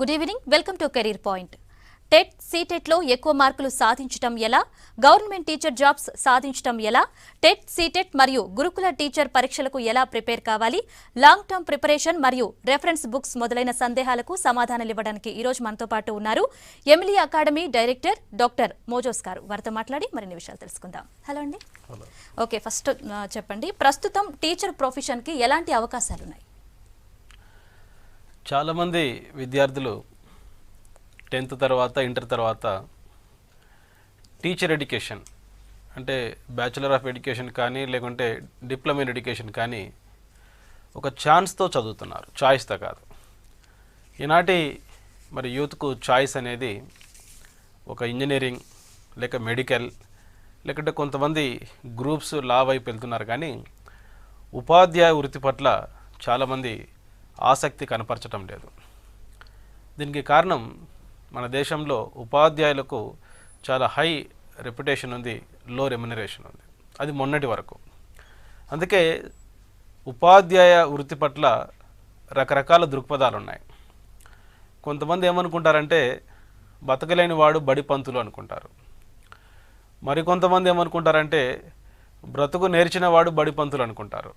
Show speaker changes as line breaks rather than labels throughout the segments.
Good evening, welcome to career point. TET, సీటెట్లో ఎక్కువ మార్కులు సాధించడం ఎలా, గవర్నమెంట్ టీచర్ జాబ్స్ సాధించడం ఎలా, టెట్, సీటెట్ మరియు గురుకుల టీచర్ పరీక్షలకు ఎలా ప్రిపేర్ కావాలి, లాంగ్ టర్మ్ ప్రిపరేషన్ మరియు రెఫరెన్స్ బుక్స్ మొదలైన సందేహాలకు సమాధానాలు ఇవ్వడానికి ఈరోజు మనతో పాటు ఉన్నారు ఎమిలీ అకాడమీ డైరెక్టర్ డాక్టర్ మోజోస్ గారు. వారితో మాట్లాడి మరిన్ని విషయాలు తెలుసుకుందాం. హలో అండి. ఓకే, ఫస్ట్ చెప్పండి, ప్రస్తుతం టీచర్ ప్రొఫెషన్కి ఎలాంటి అవకాశాలు ఉన్నాయి?
చాలామంది విద్యార్థులు 10th తర్వాత ఇంటర్ తర్వాత టీచర్ ఎడ్యుకేషన్ అంటే బ్యాచిలర్ ఆఫ్ ఎడ్యుకేషన్ కానీ లేకుంటే డిప్లొమా ఇన్ ఎడ్యుకేషన్ కానీ ఒక ఛాన్స్తో చదువుతున్నారు, చాయిస్తో కాదు. ఈనాటి మరి యూత్కు చాయిస్ అనేది ఒక ఇంజనీరింగ్ లేక మెడికల్ లేకుంటే కొంతమంది గ్రూప్స్ లా వైపు వెళ్తున్నారు. కానీ ఉపాధ్యాయ వృత్తి పట్ల చాలామంది ఆసక్తి కనపరచడం లేదు. దీనికి కారణం మన దేశంలో ఉపాధ్యాయులకు చాలా హై రెప్యుటేషన్ ఉంది, లో రెమ్యునరేషన్ ఉంది. అది మొన్నటి వరకు. అందుకే ఉపాధ్యాయ వృత్తి పట్ల రకరకాల దృక్పథాలు ఉన్నాయి. కొంతమంది ఏమనుకుంటారంటే బతకలేని వాడు బడి పంతులు అనుకుంటారు. మరికొంతమంది ఏమనుకుంటారంటే బ్రతుకు నేర్చిన వాడు బడి పంతులు అనుకుంటారు.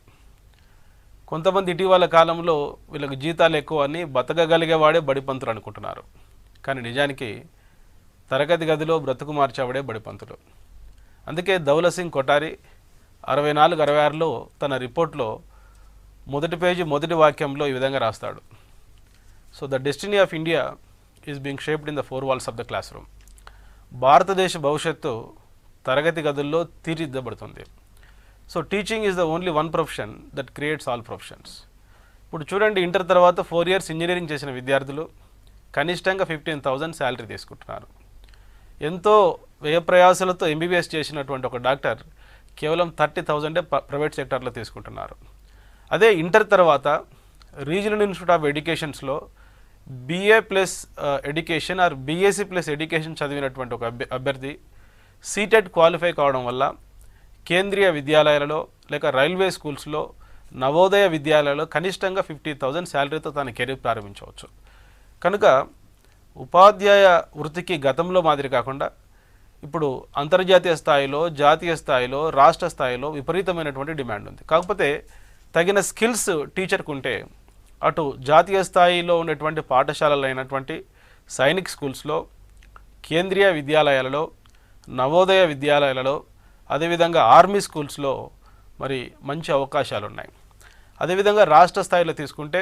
కొంతమంది ఇటీవల కాలంలో వీళ్ళకి జీతాలు ఎక్కువ అని బతకగలిగేవాడే బడి పంతులు అనుకుంటున్నారు. కానీ నిజానికి తరగతి గదిలో బ్రతుకు మార్చేవాడే బడి పంతులు. అందుకే దౌలత్ సింగ్ కొఠారి 64-66లో తన రిపోర్ట్లో మొదటి పేజీ మొదటి వాక్యంలో ఈ విధంగా రాస్తాడు. So the destiny of India is being shaped in the 4 walls of the classroom. భారతదేశ భవిష్యత్తు తరగతి గదుల్లో తీర్చిదిద్దబడుతుంది. So teaching is the only one profession that creates all professions. ఇప్పుడు చూడండి, ఇంటర్ తర్వాత 4 years ఇంజనీరింగ్ చేసిన విద్యార్థులు కనిష్టంగా 15,000 శాలరీ తీసుకుంటున్నారు. ఎంతో వ్యయ ప్రయాసాలతో ఎంబీబీఎస్ చేసినటువంటి ఒక డాక్టర్ కేవలం 30,000 ప్రైవేట్ సెక్టార్లో తీసుకుంటున్నారు. అదే ఇంటర్ తర్వాత రీజనల్ ఇన్స్టిట్యూట్ ఆఫ్ ఎడ్యుకేషన్స్లో BA plus education or BSc plus education చదివినటువంటి ఒక అభ్యర్థి సీటెట్ క్వాలిఫై కావడం వల్ల కేంద్రీయ విద్యాలయాలలో లేక రైల్వే స్కూల్స్లో నవోదయ విద్యాలయాలలో కనిష్టంగా 50,000 శాలరీతో తన కెరీర్ ప్రారంభించవచ్చు. కనుక ఉపాధ్యాయ వృత్తికి గతంలో మాదిరి కాకుండా ఇప్పుడు అంతర్జాతీయ స్థాయిలో, జాతీయ స్థాయిలో, రాష్ట్ర స్థాయిలో విపరీతమైనటువంటి డిమాండ్ ఉంది. కాకపోతే తగిన స్కిల్స్ టీచర్కు ఉంటే అటు జాతీయ స్థాయిలో ఉన్నటువంటి పాఠశాలలు అయినటువంటి సైనిక్ స్కూల్స్లో, కేంద్రీయ విద్యాలయాలలో, నవోదయ విద్యాలయాలలో, అదేవిధంగా ఆర్మీ స్కూల్స్లో మరి మంచి అవకాశాలు ఉన్నాయి. అదేవిధంగా రాష్ట్ర స్థాయిలో తీసుకుంటే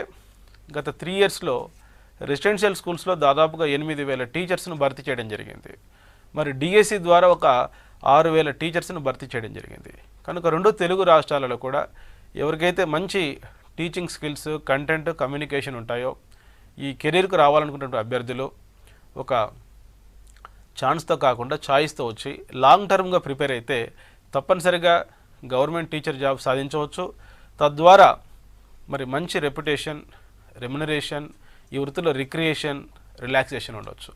గత 3 yearsలో రెసిడెన్షియల్ స్కూల్స్లో దాదాపుగా 8,000 టీచర్స్ను భర్తీ చేయడం జరిగింది. మరి డిఎస్సి ద్వారా ఒక 6,000 టీచర్స్ను భర్తీ చేయడం జరిగింది. కనుక 2 తెలుగు రాష్ట్రాలలో కూడా ఎవరికైతే మంచి టీచింగ్ స్కిల్స్, కంటెంట్, కమ్యూనికేషన్ ఉంటాయో ఈ కెరీర్కు రావాలనుకున్నటువంటి అభ్యర్థులు ఒక ఛాన్స్తో కాకుండా చాయిస్తో వచ్చి లాంగ్ టర్మ్గా ప్రిపేర్ అయితే తప్పనిసరిగా గవర్నమెంట్ టీచర్ జాబ్ సాధించవచ్చు. తద్వారా మరి మంచి రెప్యుటేషన్, రెమ్యునరేషన్, ఈ వృత్తిలో రిక్రియేషన్, రిలాక్సేషన్ ఉండవచ్చు.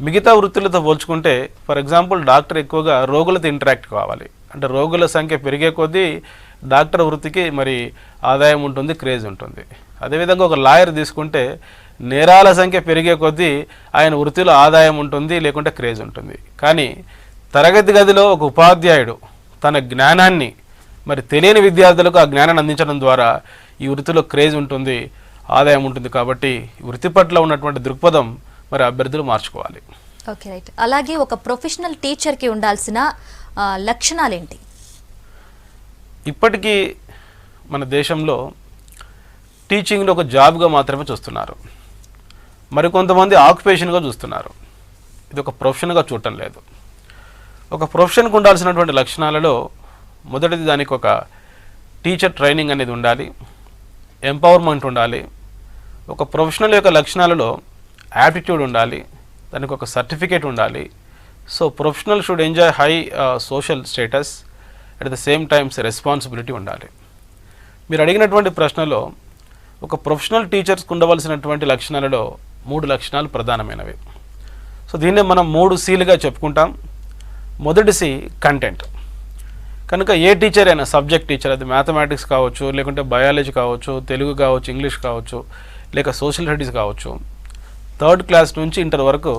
మిగతా వృత్తులతో పోల్చుకుంటే ఫర్ ఎగ్జాంపుల్ డాక్టర్ ఎక్కువగా రోగులతో ఇంటరాక్ట్ కావాలి. అంటే రోగుల సంఖ్య పెరిగే కొద్దీ డాక్టర్ వృత్తికి మరి ఆదాయం ఉంటుంది, క్రేజ్ ఉంటుంది. అదేవిధంగా ఒక లాయర్ తీసుకుంటే నేరాల సంఖ్య పెరిగే కొద్దీ ఆయన వృత్తిలో ఆదాయం ఉంటుంది, లేకుంటే క్రేజ్ ఉంటుంది. కానీ తరగతి గదిలో ఒక ఉపాధ్యాయుడు తన జ్ఞానాన్ని మరి తెలియని విద్యార్థులకు ఆ జ్ఞానాన్ని అందించడం ద్వారా ఈ వృత్తిలో క్రేజ్ ఉంటుంది, ఆదాయం ఉంటుంది. కాబట్టి వృత్తి పట్ల ఉన్నటువంటి దృక్పథం మరి అభ్యర్థులు మార్చుకోవాలి.
Okay, right. అలాగే ఒక ప్రొఫెషనల్ టీచర్కి ఉండాల్సిన లక్షణాలు ఏంటి?
ఇప్పటికీ మన దేశంలో టీచింగ్ని ఒక జాబ్గా మాత్రమే చూస్తున్నారు. మరికొంతమంది ఆక్యుపేషన్గా చూస్తున్నారు. ఇది ఒక ప్రొఫెషన్గా చూడటం లేదు. ఒక ప్రొఫెషన్కి ఉండాల్సినటువంటి లక్షణాలలో మొదటిది దానికి ఒక టీచర్ ట్రైనింగ్ అనేది ఉండాలి, ఎంపవర్మెంట్ ఉండాలి. ఒక ప్రొఫెషనల్ యొక్క లక్షణాలలో యాప్టిట్యూడ్ ఉండాలి, దానికి ఒక సర్టిఫికేట్ ఉండాలి. So professional should enjoy high social status, at the same times responsibility ఉండాలి. మీరు అడిగినటువంటి ప్రశ్నలో ఒక ప్రొఫెషనల్ టీచర్స్కి ఉండవలసినటువంటి లక్షణాలలో 3 లక్షణాలు ప్రధానమైనవి. సో దీన్నే మనం 3 Cలుగా చెప్పుకుంటాం. మొదటి C కంటెంట్. కనుక ఏ టీచర్ అయినా, సబ్జెక్ట్ టీచర్, అది మ్యాథమెటిక్స్ కావచ్చు, లేకుంటే బయాలజీ కావచ్చు, తెలుగు కావచ్చు, ఇంగ్లీష్ కావచ్చు, లేక సోషల్ స్టడీస్ కావచ్చు, థర్డ్ క్లాస్ నుంచి ఇంటర్ వరకు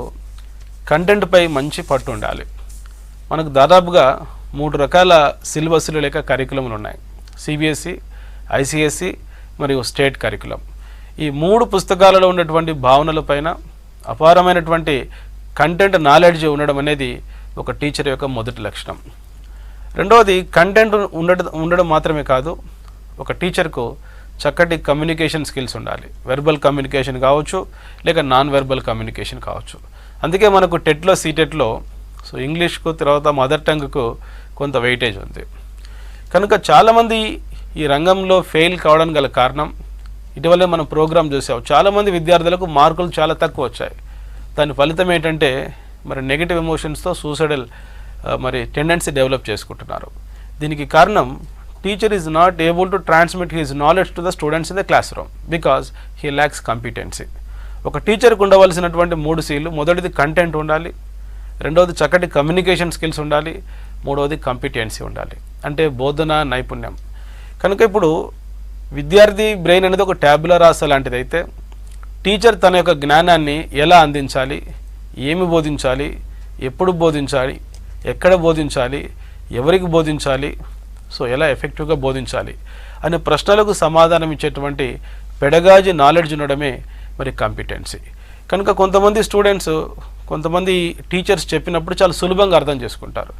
కంటెంట్పై మంచి పట్టు ఉండాలి. మనకు దాదాపుగా 3 రకాల సిలబస్లు లేక కరికులంలు ఉన్నాయి. సిబిఎస్ఈ, ఐసిఎస్ఈ మరియు స్టేట్ కరికులం. ఈ 3 పుస్తకాలలో ఉన్నటువంటి భావనలపైన అపారమైనటువంటి కంటెంట్ నాలెడ్జ్ ఉండడం అనేది ఒక టీచర్ యొక్క మొదటి లక్షణం. రెండవది కంటెంట్ ఉండడం మాత్రమే కాదు, ఒక టీచర్కు చక్కటి కమ్యూనికేషన్ స్కిల్స్ ఉండాలి. వెర్బల్ కమ్యూనికేషన్ కావచ్చు, లేక నాన్ వెర్బల్ కమ్యూనికేషన్ కావచ్చు. అందుకే మనకు టెట్లో, సీటెట్లో సో ఇంగ్లీష్కు తర్వాత మదర్ టంగ్కు కొంత వెయిటేజ్ ఉంది. కనుక చాలామంది ఈ రంగంలో ఫెయిల్ కావడానికి గల కారణం, ఇటీవలే మనం ప్రోగ్రామ్ చూసాం, చాలామంది విద్యార్థులకు మార్కులు చాలా తక్కువ వచ్చాయి. దాని ఫలితం ఏంటంటే మరి నెగిటివ్ ఎమోషన్స్తో సూసైడల్ మరి టెండెన్సీ డెవలప్ చేసుకుంటున్నారు. దీనికి కారణం teacher is not able to transmit his knowledge to the students in the class room because he lacks competency. ఒక టీచర్కు ఉండవలసినటువంటి 3 Cలు, మొదటిది కంటెంట్ ఉండాలి, రెండవది చక్కటి కమ్యూనికేషన్ స్కిల్స్ ఉండాలి, మూడవది కాంపిటెన్సీ ఉండాలి, అంటే బోధన నైపుణ్యం. కనుక ఇప్పుడు విద్యార్థి బ్రెయిన్ అనేది ఒక ట్యాబులర్ రాస లాంటిది అయితే టీచర్ తన యొక్క జ్ఞానాన్ని ఎలా అందించాలి, ఏమి బోధించాలి, ఎప్పుడు బోధించాలి, ఎక్కడ బోధించాలి, ఎవరికి బోధించాలి, సో ఎలా ఎఫెక్టివ్గా బోధించాలి అనే ప్రశ్నలకు సమాధానం ఇచ్చేటువంటి పెడగాజీ నాలెడ్జ్ ఉండడమే మరి కాంపిటెన్సీ. కనుక కొంతమంది స్టూడెంట్స్, కొంతమంది టీచర్స్ చెప్పినప్పుడు చాలా సులభంగా అర్థం చేసుకుంటారు,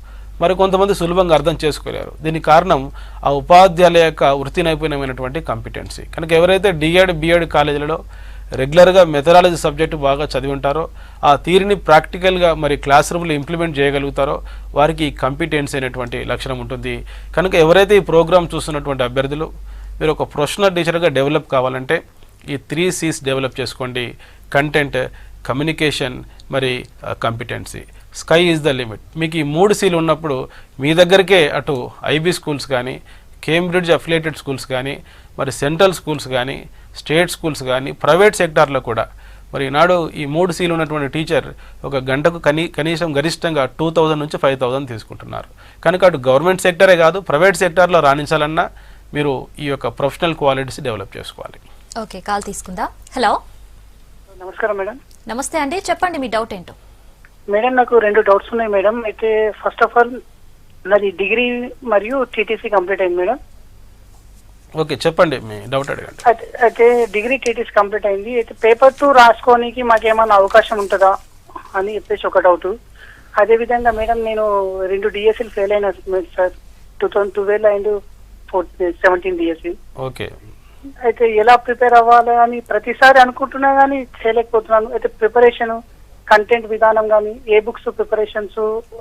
మరి కొంతమంది సులభంగా అర్థం చేసుకోలేరు. దీనికి కారణం ఆ ఉపాధ్యాయుల యొక్క వృత్తి నైపుణ్యమైనటువంటి కాంపిటెన్సీ. కనుక ఎవరైతే డిఎడ్, బిఎడ్ కాలేజీలలో రెగ్యులర్గా మెథడాలజీ సబ్జెక్టు బాగా చదివి ఉంటారో, ఆ థియరీని ప్రాక్టికల్గా మరి క్లాస్ రూమ్లో ఇంప్లిమెంట్ చేయగలుగుతారో వారికి ఈ కాంపిటెన్సీ అనేటువంటి లక్షణం ఉంటుంది. కనుక ఎవరైతే ఈ ప్రోగ్రామ్ చూస్తున్నటువంటి అభ్యర్థులు మీరు ఒక ప్రొఫెషనల్ టీచర్గా డెవలప్ కావాలంటే ఈ 3 C's డెవలప్ చేసుకోండి. కంటెంట్, కమ్యూనికేషన్, మరి competency. Sky is the limit. మీకు ఈ 3 Cలు ఉన్నప్పుడు మీ దగ్గరికే అటు ఐబీ స్కూల్స్ కానీ, కేంబ్రిడ్జ్ అఫిలియేటెడ్ స్కూల్స్ కానీ, మరి సెంట్రల్ స్కూల్స్ కానీ, స్టేట్ స్కూల్స్ కానీ, ప్రైవేట్ సెక్టార్లో కూడా మరి ఈనాడు ఈ 3 Cలు ఉన్నటువంటి టీచర్ ఒక గంటకు కనీసం గరిష్టంగా 2000 నుంచి 5000 తీసుకుంటున్నారు. కనుక అటు గవర్నమెంట్ సెక్టరే కాదు, ప్రైవేట్ సెక్టార్లో రాణించాలన్నా మీరు ఈ యొక్క ప్రొఫెషనల్ క్వాలిటీస్ డెవలప్ చేసుకోవాలి.
ఓకే, కాల్ తీసుకుందా. హలో,
నమస్కారం మేడం.
నమస్తే అండి, చెప్పండి మీ డౌట్ ఏంటో.
మేడం నాకు 2 డౌట్స్ ఉన్నాయి మేడం. అయితే ఫస్ట్ ఆఫ్ ఆల్ నాది డిగ్రీ మరియు టీటీసీ కంప్లీట్ అయింది మేడం.
ఓకే, చెప్పండి మీ డౌట్ అడగండి.
అయితే డిగ్రీ టీటీసీ కంప్లీట్ అయింది. అయితే పేపర్ 2 రాసుకోనికి మాకేమైనా అవకాశం ఉంటుందా అని చెప్పేసి ఒక డౌట్. అదేవిధంగా మేడం నేను 2 డిఎస్సీలు ఫెయిల్ అయినా సార్, 2012 అండ్ 17 డిఎస్సీ.
ఓకే,
అయితే ఎలా ప్రిపేర్ అవ్వాలి అని ప్రతిసారి అనుకుంటున్నా కానీ చేయలేకపోతున్నాను. అయితే ప్రిపరేషన్, కంటెంట్ విధానం కానీ, ఏ బుక్స్ ప్రిపరేషన్స్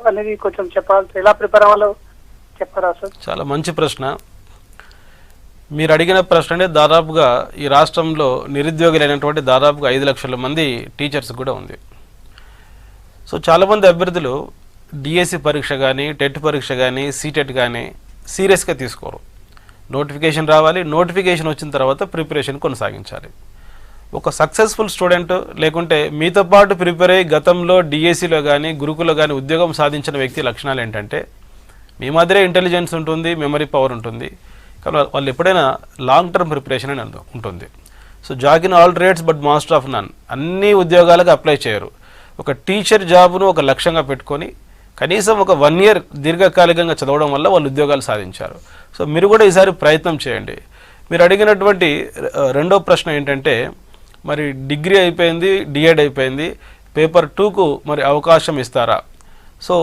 అనేది కొంచెం చెప్పాలి, ఎలా ప్రిపేర్ అవ్వాలో చెప్పరా సార్?
చాలా మంచి ప్రశ్న. మీరు అడిగిన ప్రశ్న దాదాపుగా ఈ రాష్ట్రంలో నిరుద్యోగులైనటువంటి దాదాపుగా 5 లక్షల మంది టీచర్స్ కూడా ఉంది. సో చాలామంది అభ్యర్థులు డిఎస్సి పరీక్ష కానీ, టెట్ పరీక్ష కానీ, సీటెట్ కానీ సీరియస్గా తీసుకోరు. నోటిఫికేషన్ రావాలి, నోటిఫికేషన్ వచ్చిన తర్వాత ప్రిపరేషన్ కొనసాగించాలి. ఒక సక్సెస్ఫుల్ స్టూడెంట్ లేకుంటే మీతో పాటు ప్రిపేర్ అయ్యి గతంలో డిఎస్సిలో కానీ, గురుకులో కానీ ఉద్యోగం సాధించిన వ్యక్తి లక్షణాలు ఏంటంటే మీ మాదిరే ఇంటెలిజెన్స్ ఉంటుంది, మెమరీ పవర్ ఉంటుంది, కానీ వాళ్ళు ఎప్పుడైనా లాంగ్ టర్మ్ ప్రిపరేషన్ అని ఉంటుంది. So jack in all trades but master of none. అన్ని ఉద్యోగాలకు అప్లై చేయరు. ఒక టీచర్ జాబ్ను ఒక లక్ష్యంగా పెట్టుకొని కనీసం ఒక 1 year దీర్ఘకాలికంగా చదవడం వల్ల వాళ్ళు ఉద్యోగాలు సాధించారు. సో మీరు కూడా ఈసారి ప్రయత్నం చేయండి. మీరు అడిగినటువంటి రెండో ప్రశ్న ఏంటంటే మరి డిగ్రీ అయిపోయింది, డిఎడ్ అయిపోయింది, పేపర్ 2కు మరి అవకాశం ఇస్తారా? సో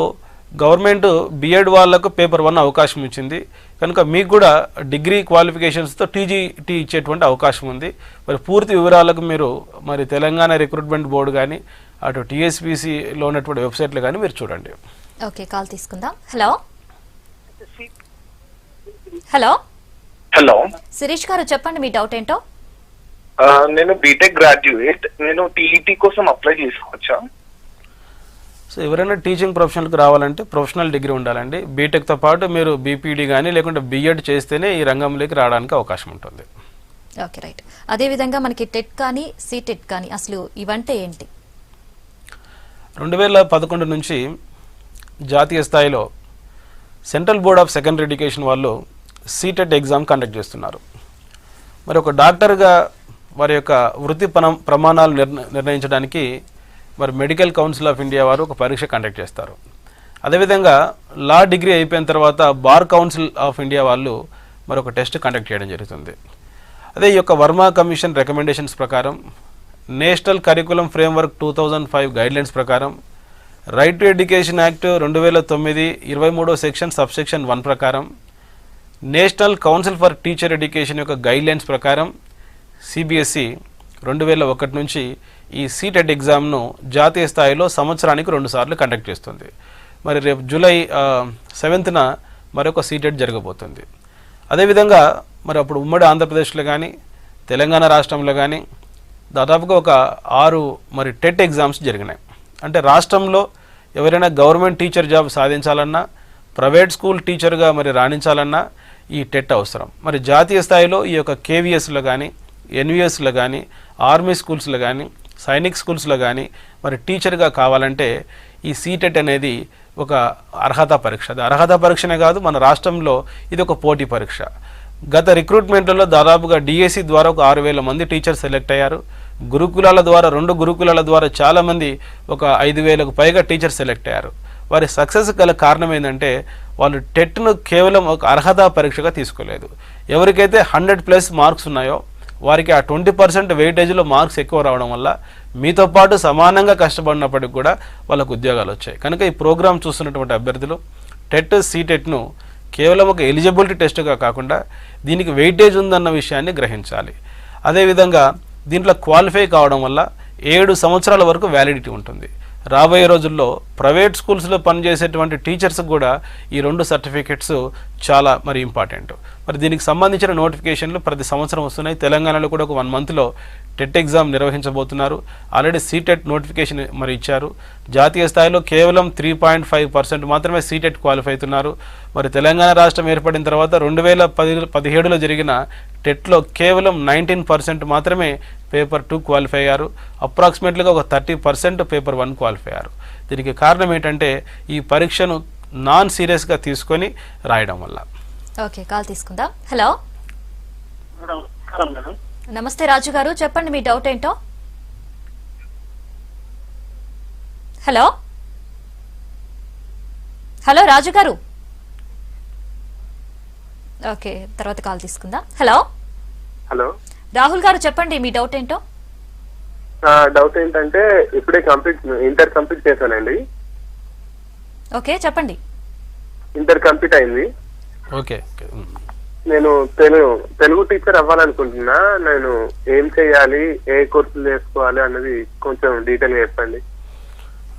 గవర్నమెంట్ బిఎడ్ వాళ్ళకు పేపర్ 1 అవకాశం ఇచ్చింది. కనుక మీకు కూడా డిగ్రీ క్వాలిఫికేషన్స్తో టీజీటీ ఇచ్చేటువంటి అవకాశం ఉంది. మరి పూర్తి వివరాలకు మీరు మరి తెలంగాణ రిక్రూట్మెంట్ బోర్డు కానీ, అటు టీఎస్పీసీలో ఉన్నటువంటి వెబ్సైట్లు కానీ మీరు చూడండి.
ఓకే, కాల్ తీసుకుందాం. హలో హలో
హలో,
శిరీష్ గారు చెప్పండి మీ డౌట్ ఏంటో.
నేను బీటెక్ గ్రాడ్యుయేట్. నేను టీఈటీ కోసం అప్లై చేసుకోవచ్చా?
సో ఎవరైనా టీచింగ్ ప్రొఫెషన్కి రావాలంటే ప్రొఫెషనల్ డిగ్రీ ఉండాలండి. బీటెక్తో పాటు మీరు బీపీడీ కానీ లేకుంటే బీఎడ్ చేస్తేనే ఈ రంగంలోకి రావడానికి అవకాశం ఉంటుంది.
Okay, right. అదేవిధంగా మనకి టెట్ కానీ, సీటెట్ కానీ అసలు ఇవంటే ఏంటి?
2011 నుంచి జాతీయ స్థాయిలో central board of secondary education వాళ్ళు సీటెట్ ఎగ్జామ్ కండక్ట్ చేస్తున్నారు. మరి ఒక డాక్టర్గా వారి యొక్క వృత్తి ప్రమాణాలు నిర్ణయించడానికి మరి మెడికల్ కౌన్సిల్ ఆఫ్ ఇండియా వారు ఒక పరీక్ష కండక్ట్ చేస్తారు. అదేవిధంగా లా డిగ్రీ అయిపోయిన తర్వాత బార్ కౌన్సిల్ ఆఫ్ ఇండియా వాళ్ళు మరొక టెస్ట్ కండక్ట్ చేయడం జరుగుతుంది. అదే ఈ యొక్క వర్మ కమిషన్ రికమెండేషన్స్ ప్రకారం, నేషనల్ కరికులం ఫ్రేమ్వర్క్ 2005 గైడ్లైన్స్ ప్రకారం, రైట్ టు ఎడ్యుకేషన్ యాక్ట్ 2009 23వ సెక్షన్ సబ్సెక్షన్ 1 ప్రకారం, national council for teacher education యొక్క గైడ్లైన్స్ ప్రకారం సిబిఎస్ఈ 2001 నుంచి ఈ సీటెట్ ఎగ్జామ్ను జాతీయ స్థాయిలో సంవత్సరానికి 2 సార్లు కండక్ట్ చేస్తుంది. మరి రేపు జూలై 7న మరొక సీటెట్ జరగబోతుంది. అదేవిధంగా మరి అప్పుడు ఉమ్మడి ఆంధ్రప్రదేశ్లో కానీ తెలంగాణ రాష్ట్రంలో కానీ దాదాపుగా ఒక 6 మరి టెట్ ఎగ్జామ్స్ జరిగినాయి. అంటే రాష్ట్రంలో ఎవరైనా గవర్నమెంట్ టీచర్ జాబ్ సాధించాలన్నా, ప్రైవేట్ స్కూల్ టీచర్గా మరి రాణించాలన్నా ఈ టెట్ అవసరం. మరి జాతీయ స్థాయిలో ఈ యొక్క కేవీఎస్లో కానీ, ఎన్విఎస్లో కానీ, ఆర్మీ స్కూల్స్లో కానీ, సైనిక్ స్కూల్స్లో కానీ మరి టీచర్గా కావాలంటే ఈ సీటెట్ అనేది ఒక అర్హత పరీక్ష. అది అర్హత పరీక్షనే కాదు, మన రాష్ట్రంలో ఇది ఒక పోటీ పరీక్ష. గత రిక్రూట్మెంట్లలో దాదాపుగా డిఎస్సి ద్వారా ఒక 6,000 మంది టీచర్స్ సెలెక్ట్ అయ్యారు. గురుకులాల ద్వారా 2 గురుకులాల ద్వారా చాలామంది ఒక 5,000కు పైగా టీచర్స్ సెలెక్ట్ అయ్యారు. వారి సక్సెస్ గల కారణం ఏంటంటే వాళ్ళు టెట్ను కేవలం ఒక అర్హత పరీక్షగా తీసుకోలేదు. ఎవరికైతే 100+ మార్క్స్ ఉన్నాయో వారికి ఆ 20% వెయిటేజ్లో మార్క్స్ ఎక్కువ రావడం వల్ల మీతో పాటు సమానంగా కష్టపడినప్పటికి కూడా వాళ్ళకు ఉద్యోగాలు వచ్చాయి. కనుక ఈ ప్రోగ్రాం చూస్తున్నటువంటి అభ్యర్థులు టెట్ సీటెట్ను కేవలం ఒక ఎలిజిబిలిటీ టెస్ట్గా కాకుండా దీనికి వెయిటేజ్ ఉందన్న విషయాన్ని గ్రహించాలి. అదేవిధంగా దీంట్లో క్వాలిఫై కావడం వల్ల 7 సంవత్సరాల వరకు వ్యాలిడిటీ ఉంటుంది. రాబోయే రోజుల్లో ప్రైవేట్ స్కూల్స్లో పనిచేసేటువంటి టీచర్స్కి కూడా ఈ 2 సర్టిఫికెట్స్ చాలా మరి ఇంపార్టెంట్. మరి దీనికి సంబంధించిన నోటిఫికేషన్లు ప్రతి సంవత్సరం వస్తున్నాయి. తెలంగాణలో కూడా ఒక 1 మంత్లో టెట్ ఎగ్జామ్ నిర్వహించబోతున్నారు. ఆల్రెడీ సీటెట్ నోటిఫికేషన్ మరి ఇచ్చారు. జాతీయ స్థాయిలో కేవలం 3.5% మాత్రమే సీటెట్ క్వాలిఫై అవుతున్నారు. మరి తెలంగాణ రాష్ట్రం ఏర్పడిన తర్వాత 2017లో జరిగిన టెట్లో కేవలం 19% మాత్రమే పేపర్ 2 క్వాలిఫై అయ్యారు. అప్రాక్సిమేట్లీగా ఒక 30% పేపర్ 1 క్వాలిఫై అయ్యారు. దీనికి కారణం ఏంటంటే ఈ పరీక్షను నాన్ సీరియస్గా తీసుకొని రాయడం వల్ల.
ఓకే, కాల్ తీసుకుందాం. హలో, నమస్తే రాజు గారు, చెప్పండి మీ డౌట్ ఏంటో. హలో హలో రాజు గారు. ఓకే, తర్వాత కాల్ తీసుకుందాం. హలో
హలో,
రాహుల్ గారు, చెప్పండి మీ డౌట్ ఏంటో.
డౌట్ ఏంటంటే ఇప్పుడే ఇంటర్ కంప్లీట్ చేశానండి.
ఓకే, చెప్పండి.
ఇంటర్ కంప్లీట్ అయింది.
ఓకే,
నేను తెలుగు టీచర్ అవ్వాలనుకుంటున్నా. నేను ఏం చేయాలి, ఏ కోర్సులు నేర్చుకోవాలి అన్నది కొంచెం డీటెయిల్గా చెప్పండి.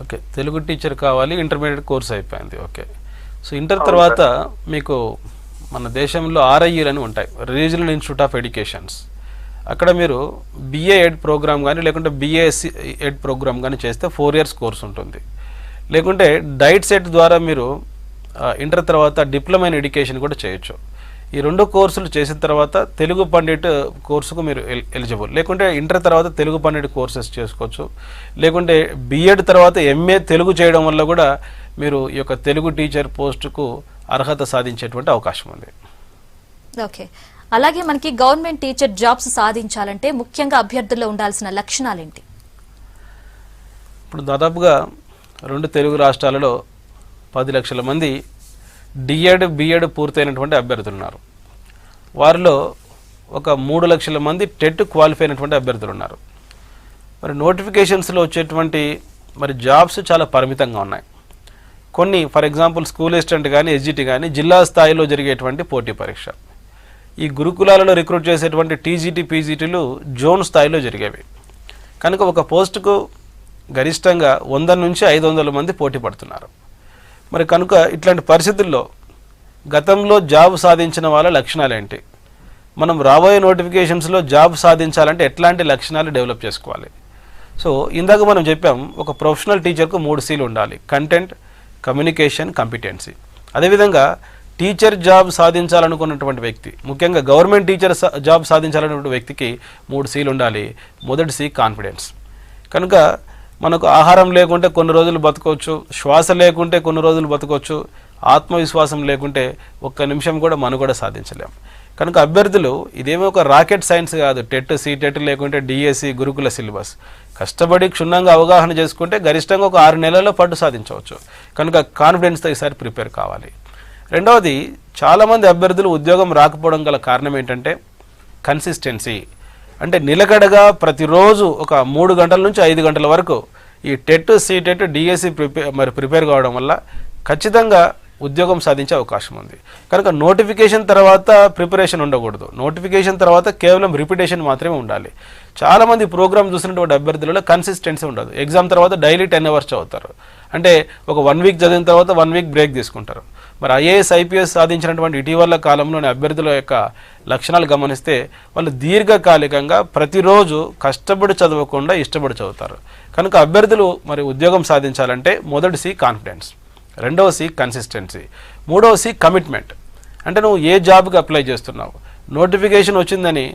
ఓకే, తెలుగు టీచర్ కావాలి, ఇంటర్మీడియట్ కోర్స్ అయిపోయింది. ఓకే, సో ఇంటర్ తర్వాత మీకు మన దేశంలో ఆర్ఐఈలు అని ఉంటాయి, రీజనల్ ఇన్స్టిట్యూట్ ఆఫ్ ఎడ్యుకేషన్స్. అక్కడ మీరు బిఏ ఎడ్ ప్రోగ్రామ్ కానీ లేకుంటే బిఏఎస్సి ఎడ్ ప్రోగ్రామ్ కానీ చేస్తే 4 years కోర్స్ ఉంటుంది. లేకుంటే డైట్ సెట్ ద్వారా మీరు ఇంటర్ తర్వాత డిప్లొమా ఇన్ ఎడ్యుకేషన్ కూడా చేయొచ్చు. ఈ 2 కోర్సులు చేసిన తర్వాత తెలుగు పండిట్ కోర్సుకు మీరు ఎలిజిబుల్. లేకుంటే ఇంటర్ తర్వాత తెలుగు పండిట్ కోర్సెస్ చేసుకోవచ్చు. లేకుంటే బిఎడ్ తర్వాత ఎంఏ తెలుగు చేయడం వల్ల కూడా మీరు ఈ యొక్క తెలుగు టీచర్ పోస్టుకు అర్హత సాధించేటువంటి అవకాశం ఉంది.
ఓకే, అలాగే మనకి గవర్నమెంట్ టీచర్ జాబ్స్ సాధించాలంటే ముఖ్యంగా అభ్యర్థుల్లో ఉండాల్సిన లక్షణాలు ఏంటి?
ఇప్పుడు దాదాపుగా 2 తెలుగు రాష్ట్రాలలో 10 లక్షల మంది డిఎడ్ బిఎడ్ పూర్తయినటువంటి అభ్యర్థులు ఉన్నారు. వారిలో ఒక 3 లక్షల మంది టెట్ క్వాలిఫై అయినటువంటి అభ్యర్థులు ఉన్నారు. మరి నోటిఫికేషన్స్లో వచ్చేటువంటి మరి జాబ్స్ చాలా పరిమితంగా ఉన్నాయి. కొన్ని ఫర్ ఎగ్జాంపుల్ స్కూల్ అసిస్టెంట్ కానీ ఎస్జిటి కానీ జిల్లా స్థాయిలో జరిగేటువంటి పోటీ పరీక్ష. ఈ గురుకులాలలో రిక్రూట్ చేసేటువంటి టీజీటీ పీజీటీలు జోన్ స్థాయిలో జరిగేవి. కనుక ఒక పోస్టుకు గరిష్టంగా 100 నుంచి 500 మంది పోటీ పడుతున్నారు. మరి కనుక ఇట్లాంటి పరిస్థితుల్లో గతంలో జాబ్ సాధించిన వాళ్ళ లక్షణాలు ఏంటి, మనం రాబోయే నోటిఫికేషన్స్లో జాబ్ సాధించాలంటే ఎట్లాంటి లక్షణాలు డెవలప్ చేసుకోవాలి? సో ఇందాక మనం చెప్పాం, ఒక ప్రొఫెషనల్ టీచర్కు 3 Cలు ఉండాలి: కంటెంట్, కమ్యూనికేషన్, కంపిటెన్సీ. అదేవిధంగా టీచర్ జాబ్ సాధించాలనుకున్నటువంటి వ్యక్తి, ముఖ్యంగా గవర్నమెంట్ టీచర్ జాబ్ సాధించాలన్నటువంటి వ్యక్తికి 3 Cలు ఉండాలి. మొదటి C కాన్ఫిడెన్స్. కనుక మనకు ఆహారం లేకుంటే కొన్ని రోజులు బతకవచ్చు, శ్వాస లేకుంటే కొన్ని రోజులు బతకవచ్చు, ఆత్మవిశ్వాసం లేకుంటే ఒక్క నిమిషం కూడా మనుగడ సాధించలేం. కనుక అభ్యర్థులు ఇదేమో ఒక రాకెట్ సైన్స్ కాదు, టెట్ సీటెట్ లేకుంటే డిఎస్సి గురుకుల సిలబస్. కష్టపడి క్షుణ్ణంగా అవగాహన చేసుకుంటే గరిష్టంగా ఒక 6 నెలల్లో పట్టు సాధించవచ్చు. కనుక కాన్ఫిడెన్స్తో ఈసారి ప్రిపేర్ కావాలి. రెండవది, చాలామంది అభ్యర్థులు ఉద్యోగం రాకపోవడం గల కారణం ఏంటంటే కన్సిస్టెన్సీ. అంటే నిలకడగా ప్రతిరోజు ఒక 3 గంటల నుంచి 5 గంటల వరకు ఈ టెట్ సీటెట్ డిఎస్సి ప్రిపేర్ కావడం వల్ల ఖచ్చితంగా ఉద్యోగం సాధించే అవకాశం ఉంది. కనుక నోటిఫికేషన్ తర్వాత ప్రిపరేషన్ ఉండకూడదు. నోటిఫికేషన్ తర్వాత కేవలం రిపిటేషన్ మాత్రమే ఉండాలి. చాలామంది ప్రోగ్రామ్ చూసినటువంటి అభ్యర్థులలో కన్సిస్టెన్సీ ఉండదు. ఎగ్జామ్ తర్వాత డైలీ 10 అవర్స్ చదువుతారు. అంటే ఒక 1 వీక్ చదివిన తర్వాత 1 వీక్ బ్రేక్ తీసుకుంటారు. మరి ఐఏఎస్ ఐపీఎస్ సాధించినటువంటి ఇటీవల కాలంలోని అభ్యర్థుల యొక్క లక్షణాలు గమనిస్తే వాళ్ళు దీర్ఘకాలికంగా ప్రతిరోజు కష్టపడి చదవకుండా ఇష్టపడి చదువుతారు. కనుక అభ్యర్థులు మరి ఉద్యోగం సాధించాలంటే మొదటి సి కాన్ఫిడెన్స్, రెండవ సి కన్సిస్టెన్సీ, మూడవ సి కమిట్మెంట్. అంటే నువ్వు ఏ జాబ్కి అప్లై చేస్తున్నావు, నోటిఫికేషన్ వచ్చిందని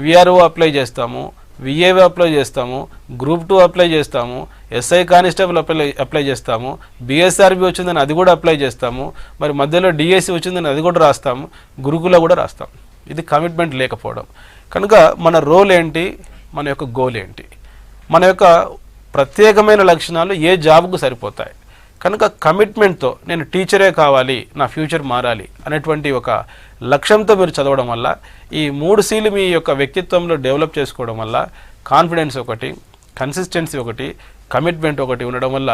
విఆర్ఓ అప్లై చేస్తాము, విఏఓ అప్లై చేస్తాము, గ్రూప్ 2 అప్లై చేస్తాము, ఎస్ఐ కానిస్టేబుల్ అప్లై చేస్తాము, బిఎస్ఆర్బి వచ్చిందని అది కూడా అప్లై చేస్తాము, మరి మధ్యలో డిఎస్సి వచ్చిందని అది కూడా రాస్తాము, గురుకుల కూడా రాస్తాం. ఇది కమిట్మెంట్ లేకపోవడం. కనుక మన రోల్ ఏంటి, మన యొక్క గోల్ ఏంటి, మన యొక్క ప్రత్యేకమైన లక్షణాలు ఏ జాబ్కు సరిపోతాయి. కనుక కమిట్మెంట్తో నేను టీచరే కావాలి, నా ఫ్యూచర్ మారాలి అనేటువంటి ఒక లక్ష్యంతో మీరు చదవడం వల్ల ఈ 3 Cలు మీ యొక్క వ్యక్తిత్వంలో డెవలప్ చేసుకోవడం వల్ల కాన్ఫిడెన్స్ ఒకటి, కన్సిస్టెన్సీ ఒకటి, కమిట్మెంట్ ఒకటి ఉండడం వల్ల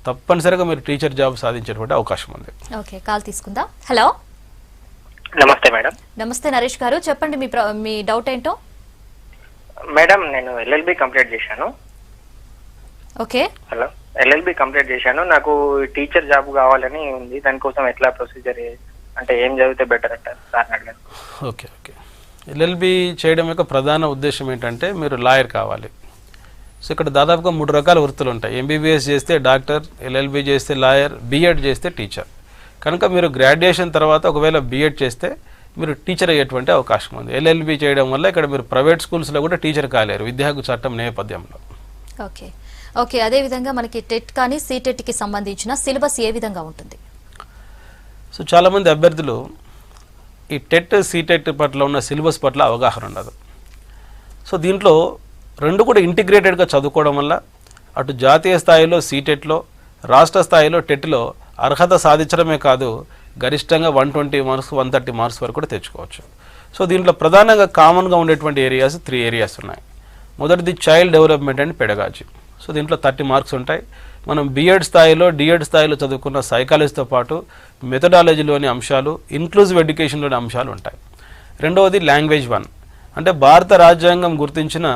తప్పనిసరిగా మీరు టీచర్ జాబ్ సాధించేటువంటి అవకాశం ఉంది.
ఓకే, కాల్ తీసుకుందాం. హలో,
నమస్తే మేడం.
నమస్తే నరేష్ గారు, చెప్పండి మీ డౌట్ ఏంటో.
మేడం, నేను ఎల్ఎల్బి కంప్లీట్ చేశాను.
ఓకే,
హలో, ఎల్ఎల్బి కంప్లీట్ చేశాను. నాకు టీచర్ జాబ్ కావాలని ఉంది. దానికోసం ఎట్లా ప్రొసీజర్, అంటే ఏం చదివితే బెటర్ అంటారు సార్ అడిగాను.
ఓకే, ఎల్ఎల్బి చేయడం యొక్క ప్రధాన ఉద్దేశం ఏంటంటే మీరు లాయర్ కావాలి. సో ఇక్కడ దాదాపుగా 3 రకాల వృత్తులు ఉంటాయి. ఎంబీబీఎస్ చేస్తే డాక్టర్, ఎల్ఎల్బి చేస్తే లాయర్, బీఎడ్ చేస్తే టీచర్. కనుక మీరు గ్రాడ్యుయేషన్ తర్వాత ఒకవేళ బీఎడ్ చేస్తే మీరు టీచర్ అయ్యేటువంటి అవకాశం ఉంది. ఎల్ఎల్బి చేయడం వల్ల ఇక్కడ మీరు ప్రైవేట్ స్కూల్స్లో కూడా టీచర్ కాలేరు విద్యా హక్కు చట్టం నేపథ్యంలో.
ఓకే, అదేవిధంగా మనకి టెట్ కానీ సీటెట్కి సంబంధించిన సిలబస్ ఏ విధంగా ఉంటుంది?
సో చాలామంది అభ్యర్థులు ఈ టెట్ సీటెట్ పట్ల ఉన్న సిలబస్ పట్ల అవగాహన ఉండదు. సో దీంట్లో 2 కూడా ఇంటిగ్రేటెడ్గా చదువుకోవడం వల్ల అటు జాతీయ స్థాయిలో సీటెట్లో, రాష్ట్ర స్థాయిలో టెట్లో అర్హత సాధించడమే కాదు, గరిష్టంగా 120 మార్క్స్ 130 మార్క్స్ వరకు కూడా తెచ్చుకోవచ్చు. సో దీంట్లో ప్రధానంగా కామన్గా ఉండేటువంటి ఏరియాస్ 3 ఏరియాస్ ఉన్నాయి. మొదటిది child development and pedagogy. So దీంట్లో 30 మార్క్స్ ఉంటాయి. మనం బీఎడ్ స్థాయిలో, డిఎడ్ స్థాయిలో చదువుకున్న సైకాలజీతో పాటు మెథడాలజీలోని అంశాలు, ఇన్క్లూజివ్ ఎడ్యుకేషన్లోని అంశాలు ఉంటాయి. రెండవది లాంగ్వేజ్ 1, అంటే భారత రాజ్యాంగం గుర్తించిన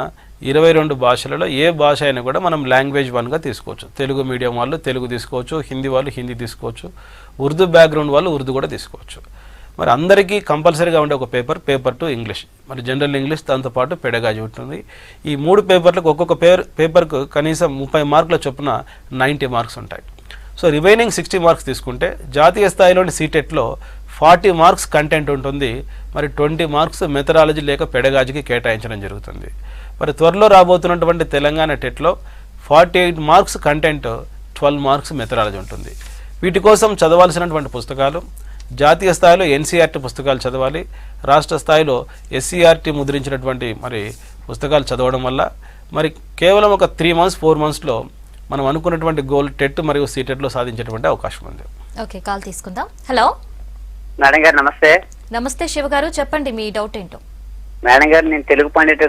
22 భాషలలో ఏ భాష అయినా కూడా మనం లాంగ్వేజ్ 1గా తీసుకోవచ్చు. తెలుగు మీడియం వాళ్ళు తెలుగు తీసుకోవచ్చు, హిందీ వాళ్ళు హిందీ తీసుకోవచ్చు, ఉర్దూ బ్యాక్గ్రౌండ్ వాళ్ళు ఉర్దూ కూడా తీసుకోవచ్చు. మరి అందరికీ కంపల్సరీగా ఉండే ఒక పేపర్ 2 ఇంగ్లీష్, మరి జనరల్ ఇంగ్లీష్, దాంతోపాటు పెడగాజీ ఉంటుంది. ఈ 3 పేపర్లకు ఒక్కొక్క పేపర్కు కనీసం 30 మార్కుల చొప్పున 90 మార్క్స్ ఉంటాయి. సో రిమైనింగ్ 60 మార్క్స్ తీసుకుంటే జాతీయ స్థాయిలోని సీటెట్లో 40 మార్క్స్ కంటెంట్ ఉంటుంది. మరి 20 మార్క్స్ మెథడాలజీ లేక పెడగాజీకి కేటాయించడం జరుగుతుంది. మరి త్వరలో రాబోతున్నటువంటి తెలంగాణ టెట్లో 48 మార్క్స్ కంటెంట్, 12 మార్క్స్ మెథడాలజీ ఉంటుంది. వీటి కోసం చదవాల్సినటువంటి పుస్తకాలు జాతీయ స్థాయిలో ఎన్సీఆర్టీ పుస్తకాలు చదవాలి, రాష్ట్ర స్థాయిలో ఎస్సీఆర్టీ ముద్రించినటువంటి మరి పుస్తకాలు చదవడం వల్ల మరి కేవలం ఒక 3 months 4 monthsలో మనం అనుకున్నటువంటి గోల్ టెట్ మరియు సీటెట్లో సాధించేటువంటి అవకాశం ఉంది.
ఓకే, కాల్ తీసుకుందాం. హలో
మేడం గారు, నమస్తే.
నమస్తే శివ గారు, చెప్పండి మీ డౌట్ ఏంటో.
మేడం గారు, నేను తెలుగు పండిట్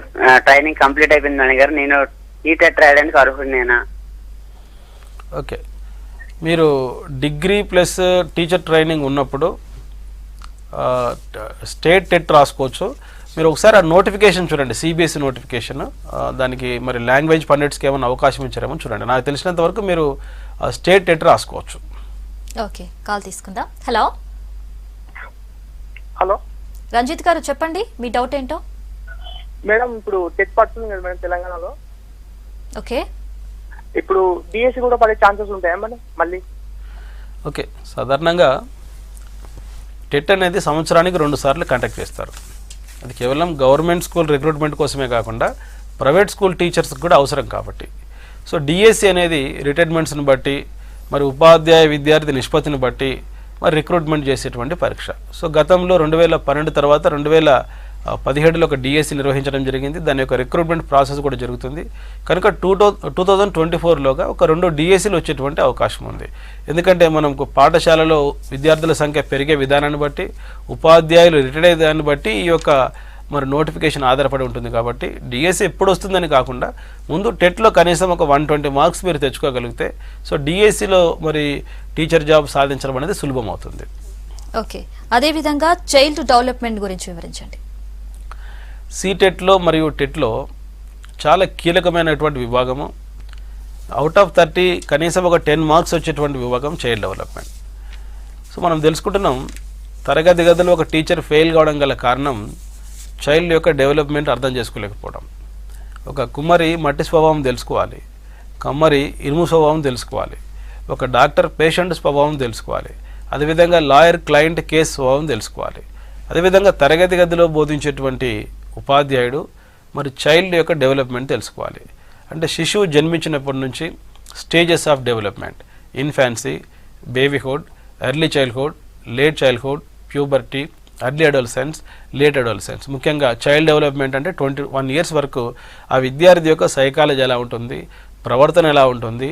ట్రైనింగ్ కంప్లీట్ అయిపోయింది మేడం గారు. నేను టీటెట్ రాయడానికి అర్హుడినేనా?
ఓకే, మీరు డిగ్రీ ప్లస్ టీచర్ ట్రైనింగ్ ఉన్నప్పుడు స్టేట్ టెట్ రాసుకోవచ్చు. మీరు ఒకసారి ఆ నోటిఫికేషన్ చూడండి, సిబిఎస్ఈ నోటిఫికేషన్. దానికి మరి లాంగ్వేజ్ పండిట్స్కి ఏమైనా అవకాశం ఇచ్చారేమో చూడండి. నాకు తెలిసినంత వరకు మీరు స్టేట్ టెట్ రాసుకోవచ్చు.
ఓకే, కాల్ తీసుకుందాం. హలో
హలో,
రంజిత్ గారు, చెప్పండి మీ డౌట్ ఏంటో.
మేడం, ఇప్పుడు టెట్ పడుతుంది కదా మేడం తెలంగాణలో.
ఓకే,
ఇప్పుడు డిఎస్సి కూడా పడే ఛాన్సెస్ ఉంటాయా మేడం మళ్ళీ?
ఓకే, సాధారణంగా టెట్ అనేది సంవత్సరానికి 2 సార్లు కండక్ట్ చేస్తారు. అది కేవలం గవర్నమెంట్ స్కూల్ రిక్రూట్మెంట్ కోసమే కాకుండా ప్రైవేట్ స్కూల్ టీచర్స్కి కూడా అవసరం కాబట్టి. సో డిఎస్సి అనేది రిటైర్మెంట్స్ని బట్టి, మరి ఉపాధ్యాయ విద్యార్థి నిష్పత్తిని బట్టి, మరి రిక్రూట్మెంట్ చేసేటువంటి పరీక్ష. సో గతంలో 2012 తర్వాత 2017లో ఒక డిఎస్సి నిర్వహించడం జరిగింది. దాని యొక్క రిక్రూట్మెంట్ ప్రాసెస్ కూడా జరుగుతుంది. కనుక 2024లోగా ఒక 2 డిఎస్సీలు వచ్చేటువంటి అవకాశం ఉంది. ఎందుకంటే మనం పాఠశాలలో విద్యార్థుల సంఖ్య పెరిగే విధానాన్ని బట్టి, ఉపాధ్యాయులు రిటైర్ అయ్యే దాన్ని బట్టి ఈ యొక్క మరి నోటిఫికేషన్ ఆధారపడి ఉంటుంది. కాబట్టి డిఎస్సి ఎప్పుడు వస్తుందని కాకుండా ముందు టెట్లో కనీసం ఒక 120 మార్క్స్ మీరు తెచ్చుకోగలిగితే సో డిఎస్సిలో మరి టీచర్ జాబ్ సాధించడం అనేది సులభం అవుతుంది.
ఓకే, అదేవిధంగా చైల్డ్ డెవలప్మెంట్ గురించి వివరించండి.
సీటెట్లో మరియు టెట్లో చాలా కీలకమైనటువంటి విభాగము. అవుట్ ఆఫ్ 30 కనీసం ఒక 10 మార్క్స్ వచ్చేటువంటి విభాగం చైల్డ్ డెవలప్మెంట్. సో మనం తెలుసుకుంటున్నాం, తరగతి గదిలో ఒక టీచర్ ఫెయిల్ కావడం గల కారణం చైల్డ్ యొక్క డెవలప్మెంట్ అర్థం చేసుకోలేకపోవడం. ఒక కుమ్మరి మట్టి స్వభావం తెలుసుకోవాలి, కమ్మరి ఇనుము స్వభావం తెలుసుకోవాలి, ఒక డాక్టర్ పేషెంట్ స్వభావం తెలుసుకోవాలి, అదేవిధంగా లాయర్ క్లయింట్ కేస్ స్వభావం తెలుసుకోవాలి. అదేవిధంగా తరగతి గదిలో బోధించేటువంటి ఉపాధ్యాయుడు మరి చైల్డ్ యొక్క డెవలప్మెంట్ తెలుసుకోవాలి. అంటే శిశువు జన్మించినప్పటి నుంచి stages of development, infancy, babyhood, early childhood, late childhood, puberty, early adolescence, late adolescence. ముఖ్యంగా చైల్డ్ డెవలప్మెంట్ అంటే 21 ఇయర్స్ వరకు ఆ విద్యార్థి యొక్క సైకాలజీ ఎలా ఉంటుంది, ప్రవర్తన ఎలా ఉంటుంది,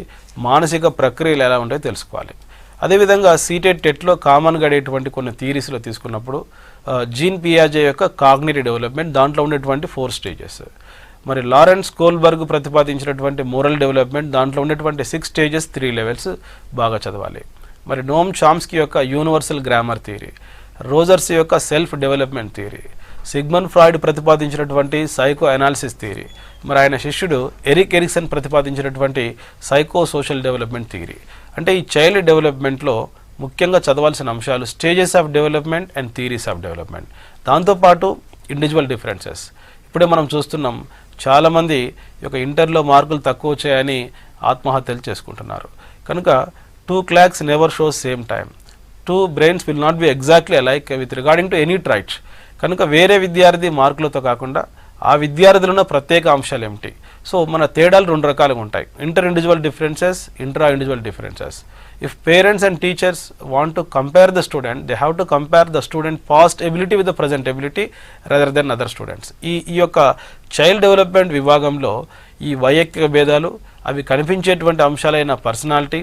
మానసిక ప్రక్రియలు ఎలా ఉంటాయో తెలుసుకోవాలి. అదేవిధంగా సీటెట్ టెట్లో కామన్గా అయ్యేటువంటి కొన్ని థియరీస్లో తీసుకున్నప్పుడు జీన్ పియాజే యొక్క కాగ్నిటివ్ డెవలప్మెంట్, దాంట్లో ఉండేటువంటి 4 స్టేజెస్. మరి లారెన్స్ కోల్బర్గ్ ప్రతిపాదించినటువంటి మోరల్ డెవలప్మెంట్, దాంట్లో ఉండేటువంటి 6 స్టేజెస్ 3 లెవెల్స్ బాగా చదవాలి. మరి నోమ్ చామ్స్కీ యొక్క యూనివర్సల్ గ్రామర్ థియరీ, రోజర్స్ యొక్క self development theory, Sigmund Freud ప్రతిపాదించినటువంటి సైకో అనాలిసిస్ థియరీ, మరి ఆయన శిష్యుడు ఎరిక్ ఎరిక్సన్ ప్రతిపాదించినటువంటి సైకో సోషల్ డెవలప్మెంట్ థియరీ. అంటే ఈ చైల్డ్ డెవలప్మెంట్లో ముఖ్యంగా చదవాల్సిన అంశాలు stages of development and theories of development. దాంతోపాటు ఇండివిజువల్ డిఫరెన్సెస్. ఇప్పుడే మనం చూస్తున్నాం, చాలామంది యొక్క ఇంటర్లో మార్కులు తక్కువ వచ్చాయని ఆత్మహత్యలు చేసుకుంటున్నారు. కనుక 2 clocks never shows same time, 2 brains will not be exactly alike with regarding to any traits. కనుక వేరే విద్యార్థి మార్కులతో కాకుండా ఆ విద్యార్థులు ఉన్న ప్రత్యేక అంశాలు ఏమిటి. సో మన తేడాలు 2 రకాలుగా ఉంటాయి, inter individual differences, intra individual differences. If parents and teachers want to compare the student, they have to compare the student past ability with the present ability rather than other students. ఈ యొక్క child development విభాగంలో ఈ వైయక్తిక భేదాలు, అవి కనిపించేటువంటి అంశాలైన personality,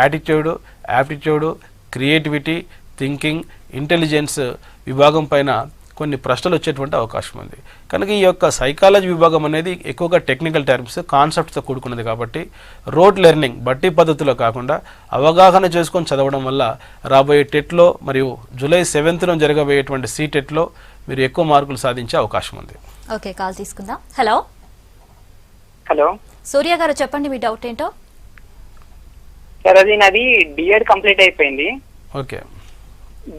attitude, aptitude, creativity, thinking, intelligence విభాగం పైన కొన్ని ప్రశ్నలు వచ్చేటువంటి అవకాశం ఉంది. కనుక ఈ యొక్క సైకాలజీ విభాగం అనేది ఎక్కువగా టెక్నికల్ టర్మ్స్, కాన్సెప్ట్స్తో కూడుకున్నది. కాబట్టి రోడ్ లెర్నింగ్, బట్టి పద్ధతిలో కాకుండా అవగాహన చేసుకొని చదవడం వల్ల రాబోయే టెట్లో మరియు జూలై 7th జరగబోయేటువంటి సీటెట్లో మీరు ఎక్కువ మార్కులు సాధించే అవకాశం ఉంది.
ఓకే, కాల్ తీసుకుందాం. హలో
హలో
సూర్య గారు, చెప్పండి మీ డౌట్ ఏంటో.
సార్, అది నాది డిఎడ్ కంప్లీట్ అయిపోయింది.
ఓకే,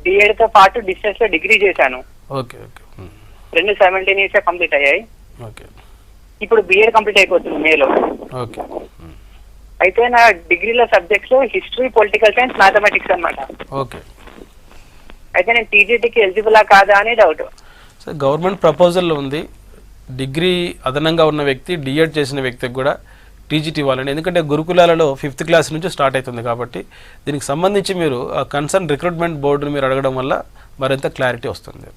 డిఎడ్ తో పాటు డిస్టెన్స్ లో డిగ్రీ చేశాను.
ఓకే ఓకే
2 simultaneous గా కంప్లీట్ అయ్యాయి.
ఓకే
ఇప్పుడు బిఎడ్ కంప్లీట్ అయిపోతుంది మేలో.
ఓకే
అయితే నా డిగ్రీలో subjects history, political science, mathematics అన్నమాట.
ఓకే.
అయితే నేను టీజీటీకి ఎలిజిబులా కాదా అని డౌట్.
సో గవర్నమెంట్ ప్రపోజల్లో ఉంది, డిగ్రీ అదనంగా ఉన్న వ్యక్తి, డిఎడ్ చేసిన వ్యక్తికి కూడా టీజీటీ ఇవ్వాలని. ఎందుకంటే గురుకులాలలో 5th క్లాస్ నుంచి స్టార్ట్ అవుతుంది. కాబట్టి దీనికి సంబంధించి మీరు కన్సర్న్ రిక్రూట్మెంట్ బోర్డుని మీరు అడగడం వల్ల మరింత క్లారిటీ వస్తుంది.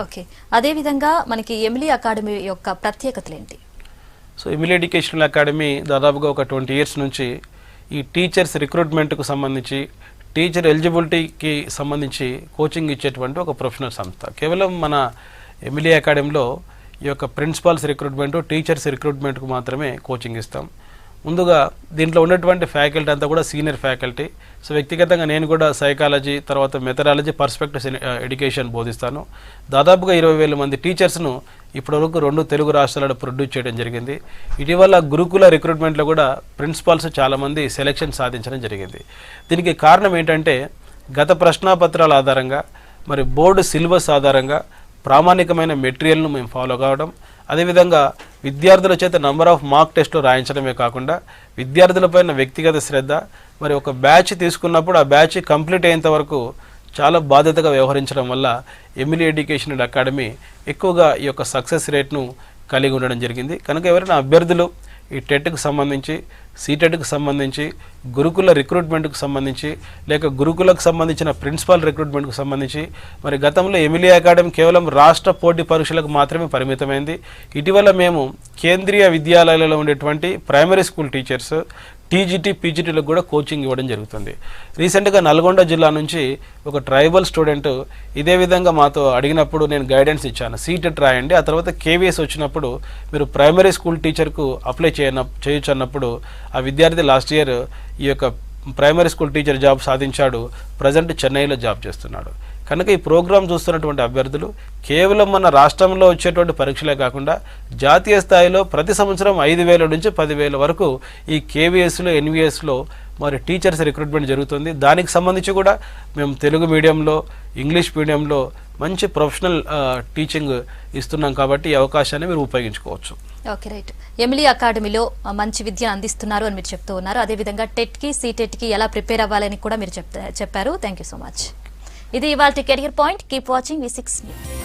ఓకే, అదేవిధంగా మనకి ఎమిలీ అకాడమీ యొక్క ప్రత్యేకతలు ఏంటి?
సో ఎమిలీ ఎడ్యుకేషనల్ అకాడమీ దాదాపుగా ఒక 20 years నుంచి ఈ టీచర్స్ రిక్రూట్మెంట్కు సంబంధించి, టీచర్ ఎలిజిబిలిటీకి సంబంధించి కోచింగ్ ఇచ్చేటువంటి ఒక ప్రొఫెషనల్ సంస్థ. కేవలం మన ఎమిలీ అకాడమీలో ఈ యొక్క ప్రిన్సిపాల్స్ రిక్రూట్మెంట్, టీచర్స్ రిక్రూట్మెంట్కు మాత్రమే కోచింగ్ ఇస్తాం. ముందుగా దీంట్లో ఉన్నటువంటి ఫ్యాకల్టీ అంతా కూడా సీనియర్ ఫ్యాకల్టీ. సో వ్యక్తిగతంగా నేను కూడా సైకాలజీ, తర్వాత మెథడాలజీ, పర్స్పెక్టివ్స్ ఎడ్యుకేషన్ బోధిస్తాను. దాదాపుగా 20,000 మంది టీచర్స్ను ఇప్పటివరకు 2 తెలుగు రాష్ట్రాలలో ప్రొడ్యూస్ చేయడం జరిగింది. ఇటీవల గురుకుల రిక్రూట్మెంట్లో కూడా ప్రిన్సిపాల్స్ చాలామంది సెలెక్షన్ సాధించడం జరిగింది. దీనికి కారణం ఏంటంటే గత ప్రశ్నాపత్రాల ఆధారంగా, మరి బోర్డు సిలబస్ ఆధారంగా ప్రామాణికమైన మెటీరియల్ను మేము ఫాలో కావడం, అదేవిధంగా విద్యార్థుల చేత నంబర్ ఆఫ్ మార్క్ టెస్టులు రాయించడమే కాకుండా విద్యార్థులపైన వ్యక్తిగత శ్రద్ధ, మరి ఒక బ్యాచ్ తీసుకున్నప్పుడు ఆ బ్యాచ్ కంప్లీట్ అయ్యేంత వరకు చాలా బాధ్యతగా వ్యవహరించడం వల్ల ఎమిలీ ఎడ్యుకేషనల్ అకాడమీ ఎక్కువగా ఈ యొక్క సక్సెస్ రేట్ను కలిగి ఉండడం జరిగింది. కనుక ఎవరైనా అభ్యర్థులు ఈ టెట్కి సంబంధించి, సీటెట్కి సంబంధించి, గురుకుల రిక్రూట్మెంట్కి సంబంధించి, లేక గురుకులకు సంబంధించిన ప్రిన్సిపల్ రిక్రూట్మెంట్కి సంబంధించి మరి గతంలో ఎమిలీ అకాడమీ కేవలం రాష్ట్ర పోటీ పరీక్షలకు మాత్రమే పరిమితమైంది. ఇటీవల మేము కేంద్రీయ విద్యాలయాలలో ఉండేటువంటి ప్రైమరీ స్కూల్ టీచర్స్, టీజీటీ, పీజీటీలకు కూడా కోచింగ్ ఇవ్వడం జరుగుతుంది. రీసెంట్గా నల్గొండ జిల్లా నుంచి ఒక ట్రైబల్ స్టూడెంట్ ఇదే విధంగా మాతో అడిగినప్పుడు నేను గైడెన్స్ ఇచ్చాను, సీటెట్ రాయండి, ఆ తర్వాత కేవీఎస్ వచ్చినప్పుడు మీరు ప్రైమరీ స్కూల్ టీచర్కు అప్లై చేయొచ్చు అన్నప్పుడు ఆ విద్యార్థి లాస్ట్ ఇయర్ ఈ యొక్క ప్రైమరీ స్కూల్ టీచర్ జాబ్ సాధించాడు. ప్రజెంట్ చెన్నైలో జాబ్ చేస్తున్నాడు. కనుక ఈ ప్రోగ్రాం చూస్తున్నటువంటి అభ్యర్థులు కేవలం మన రాష్ట్రంలో వచ్చేటువంటి పరీక్షలే కాకుండా జాతీయ స్థాయిలో ప్రతి సంవత్సరం 5,000 నుంచి 10,000 వరకు ఈ కేవీఎస్లో, ఎన్వీఎస్లో మరి టీచర్స్ రిక్రూట్మెంట్ జరుగుతుంది. దానికి సంబంధించి కూడా మేము తెలుగు మీడియంలో, ఇంగ్లీష్ మీడియంలో మంచి ప్రొఫెషనల్ టీచింగ్ ఇస్తున్నాం కాబట్టి ఈ అవకాశాన్ని మీరు ఉపయోగించుకోవచ్చు.
Okay, right. ఎమిలీ అకాడమీలో మంచి విద్య అందిస్తున్నారు అని మీరు చెప్తూ ఉన్నారు. అదేవిధంగా టెట్కి, సీటెట్కి ఎలా ప్రిపేర్ అవ్వాలని కూడా మీరు చెప్పారు. Thank you so much. ఇది ఇవాల్టి career point. Keep watching V6 news.